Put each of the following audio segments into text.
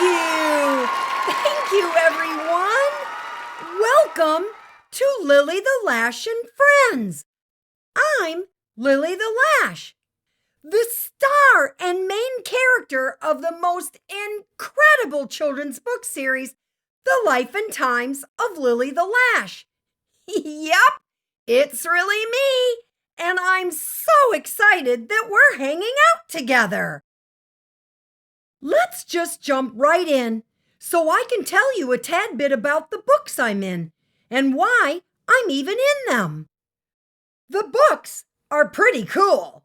you. Thank you, everyone. Welcome to Lilly the Lash and Friends. I'm Lilly the Lash, the star and main character of the most incredible children's book series, The Life and Times of Lilly the Lash. Yep, it's really me, and I'm so excited that we're hanging out together. Let's just jump right in so I can tell you a tad bit about the books I'm in and why I'm even in them. The books are pretty cool.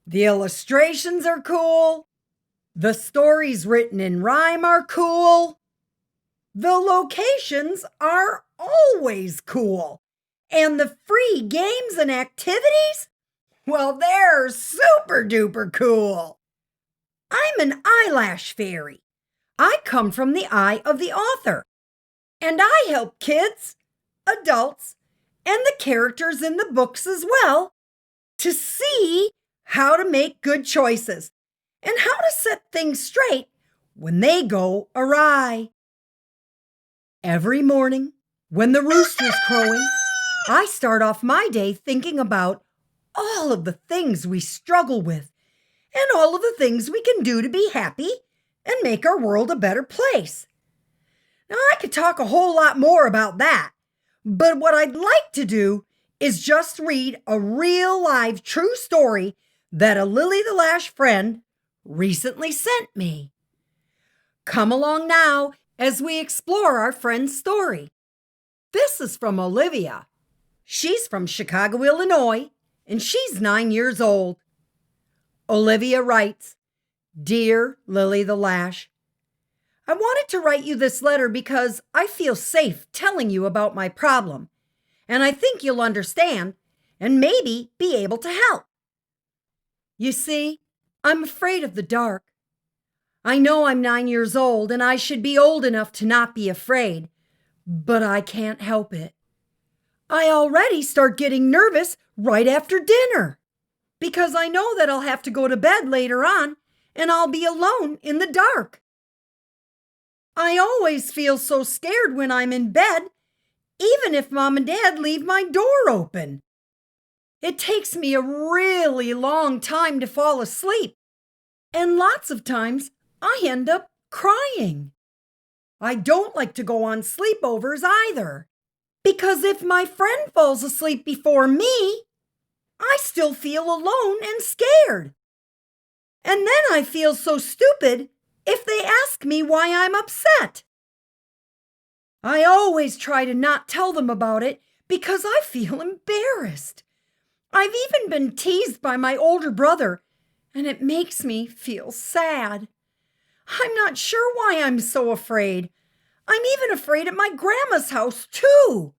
The illustrations are cool. The stories written in rhyme are cool. The locations are always cool. And the free games and activities? Well, they're super duper cool. I'm an eyelash fairy. I come from the eye of the author. And I help kids, adults, and the characters in the books as well to see how to make good choices and how to set things straight when they go awry. Every morning, when the rooster's crowing, I start off my day thinking about all of the things we struggle with and all of the things we can do to be happy and make our world a better place. Now, I could talk a whole lot more about that, but what I'd like to do is just read a real live true story that a Lilly the Lash friend recently sent me. Come along now as we explore our friend's story. This is from Olivia. She's from Chicago, Illinois, and she's 9 years old. Olivia writes, "Dear Lilly the Lash, I wanted to write you this letter because I feel safe telling you about my problem, and I think you'll understand and maybe be able to help. You see, I'm afraid of the dark. I know I'm 9 years old and I should be old enough to not be afraid, but I can't help it. I already start getting nervous right after dinner because I know that I'll have to go to bed later on and I'll be alone in the dark. I always feel so scared when I'm in bed, even if Mom and Dad leave my door open. It takes me a really long time to fall asleep, and lots of times I end up crying. I don't like to go on sleepovers either, because if my friend falls asleep before me, I still feel alone and scared. And then I feel so stupid if they ask me why I'm upset. I always try to not tell them about it because I feel embarrassed. I've even been teased by my older brother, and it makes me feel sad. I'm not sure why I'm so afraid. I'm even afraid at my grandma's house, too.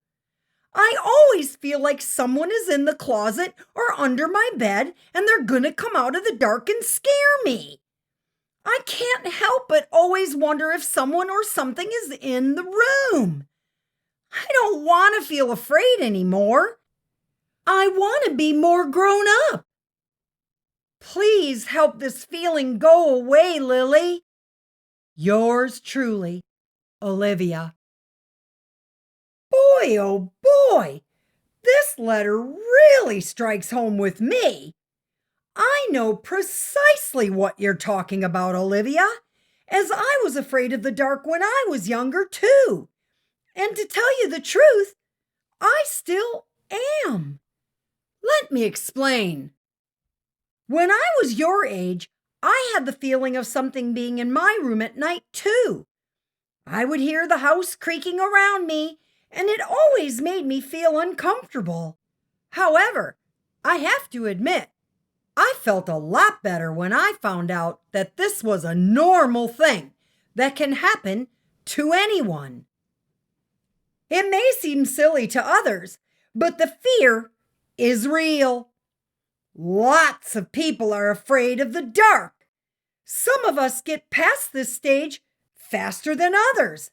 I always feel like someone is in the closet or under my bed and they're gonna come out of the dark and scare me. I can't help but always wonder if someone or something is in the room. I don't want to feel afraid anymore. I want to be more grown up. Please help this feeling go away, Lilly. Yours truly, Olivia." Boy, oh boy, this letter really strikes home with me. I know precisely what you're talking about, Olivia, as I was afraid of the dark when I was younger, too. And to tell you the truth, I still am. Let me explain. When I was your age, I had the feeling of something being in my room at night, too. I would hear the house creaking around me, and it always made me feel uncomfortable. However, I have to admit, I felt a lot better when I found out that this was a normal thing that can happen to anyone. It may seem silly to others, but the fear is real. Lots of people are afraid of the dark. Some of us get past this stage faster than others.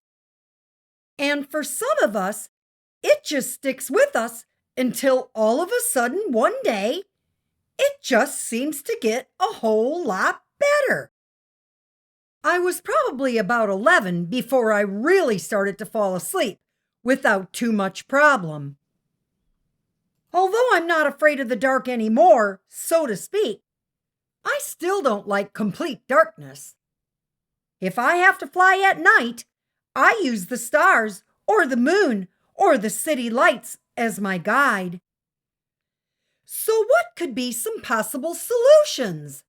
And for some of us, it just sticks with us until all of a sudden one day, it just seems to get a whole lot better. I was probably about 11 before I really started to fall asleep without too much problem. Although I'm not afraid of the dark anymore, so to speak, I still don't like complete darkness. If I have to fly at night, I use the stars or the moon or the city lights as my guide. So what could be some possible solutions?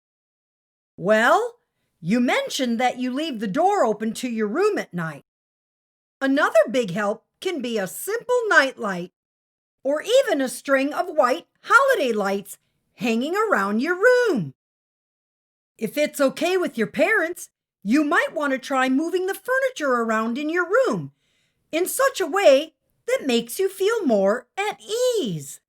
Well, you mentioned that you leave the door open to your room at night. Another big help can be a simple nightlight or even a string of white holiday lights hanging around your room. If it's okay with your parents, you might want to try moving the furniture around in your room in such a way that makes you feel more at ease.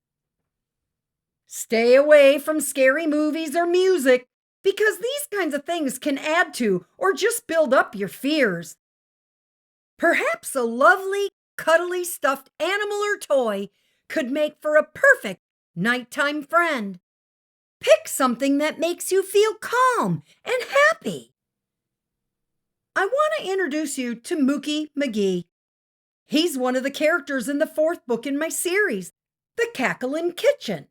Stay away from scary movies or music because these kinds of things can add to or just build up your fears. Perhaps a lovely, cuddly stuffed animal or toy could make for a perfect nighttime friend. Pick something that makes you feel calm and happy. I want to introduce you to Mookie McGee. He's one of the characters in the 4th book in my series, The Cackling Kitchen.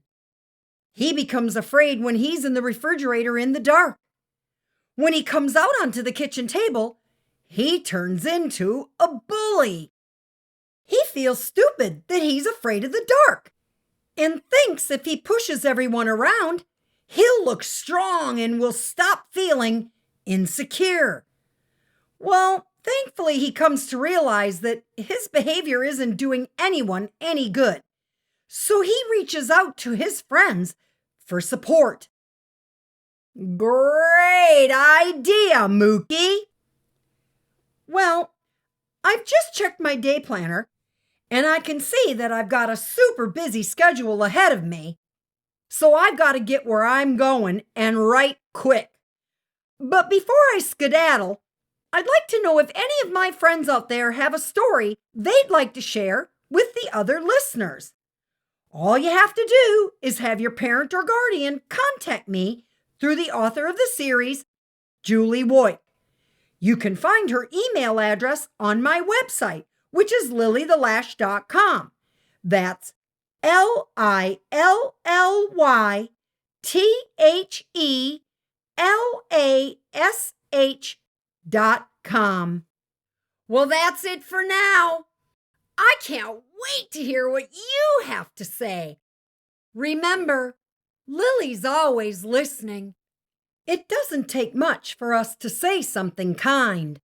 He becomes afraid when he's in the refrigerator in the dark. When he comes out onto the kitchen table, he turns into a bully. He feels stupid that he's afraid of the dark and thinks if he pushes everyone around, he'll look strong and will stop feeling insecure. Well, thankfully, he comes to realize that his behavior isn't doing anyone any good. So he reaches out to his friends for support. Great idea, Mookie! Well, I've just checked my day planner, and I can see that I've got a super busy schedule ahead of me. So I've got to get where I'm going and right quick. But before I skedaddle, I'd like to know if any of my friends out there have a story they'd like to share with the other listeners. All you have to do is have your parent or guardian contact me through the author of the series, Julie Voigt. You can find her email address on my website, which is lillythelash.com. That's LILLYTHELASH.com. Well, that's it for now. I can't wait to hear what you have to say. Remember, Lily's always listening. It doesn't take much for us to say something kind.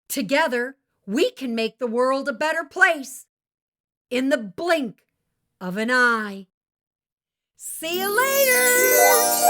Together, we can make the world a better place in the blink of an eye. See you later!